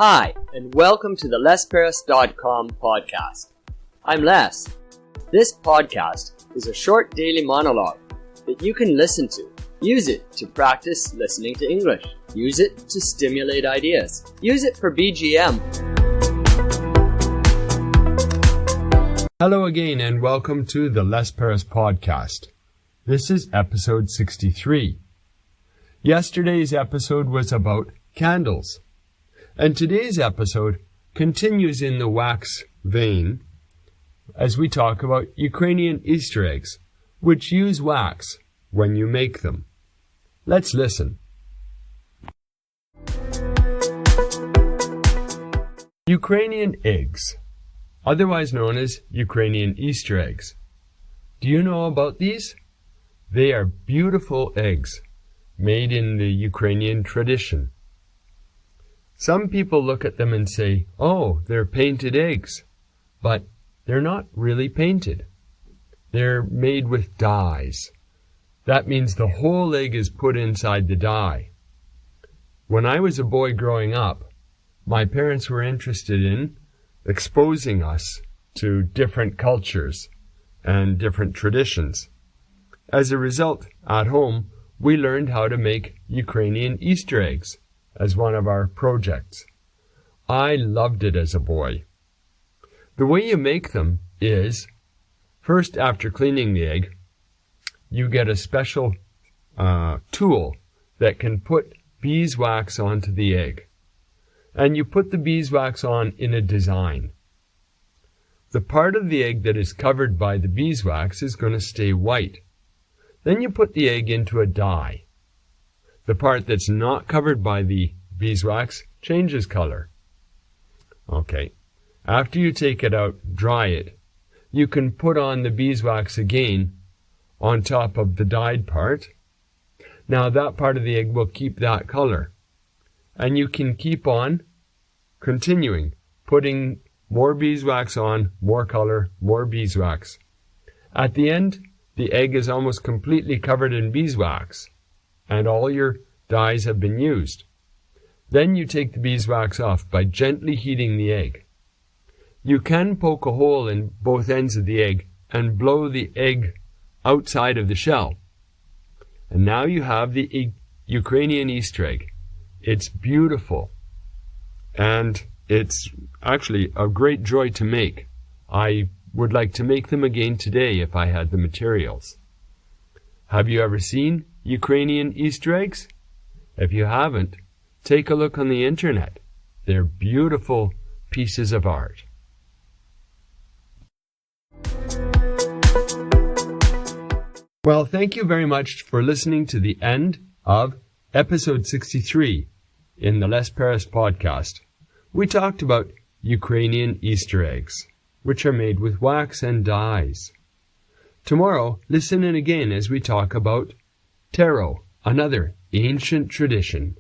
Hi, and welcome to the LesParis.com podcast. I'm Les. This podcast is a short daily monologue that you can listen to. Use it to practice listening to English. Use it to stimulate ideas. Use it for BGM. Hello again, and welcome to the Les Paris podcast. This is episode 63. Yesterday's episode was about candles. And today's episode continues in the wax vein as we talk about Ukrainian Easter eggs, which use wax when you make them. Let's listen. Ukrainian eggs, otherwise known as Ukrainian Easter eggs. Do you know about these? They are beautiful eggs made in the Ukrainian tradition. Some people look at them and say, oh, they're painted eggs, but they're not really painted. They're made with dyes. That means the whole egg is put inside the dye. When I was a boy growing up, my parents were interested in exposing us to different cultures and different traditions. As a result, at home, we learned how to make Ukrainian Easter eggs as one of our projects. I loved it as a boy. The way you make them is, first after cleaning the egg, you get a special tool that can put beeswax onto the egg. And you put the beeswax on in a design. The part of the egg that is covered by the beeswax is going to stay white. Then you put the egg into a dye. The part that's not covered by the beeswax changes color. Okay. After you take it out, dry it, you can put on the beeswax again on top of the dyed part. Now that part of the egg will keep that color. And you can keep on continuing, putting more beeswax on, more color, more beeswax. At the end, the egg is almost completely covered in beeswax, and all your dyes have been used. Then you take the beeswax off by gently heating the egg. You can poke a hole in both ends of the egg and blow the egg outside of the shell. And now you have the Ukrainian Easter egg. It's beautiful, and it's actually a great joy to make. I would like to make them again today if I had the materials. Have you ever seen Ukrainian Easter eggs? If you haven't, take a look on the internet. They're beautiful pieces of art. Well, thank you very much for listening to the end of episode 63 in the Les Paris podcast. We talked about Ukrainian Easter eggs, which are made with wax and dyes. Tomorrow, listen in again as we talk about taro, another ancient tradition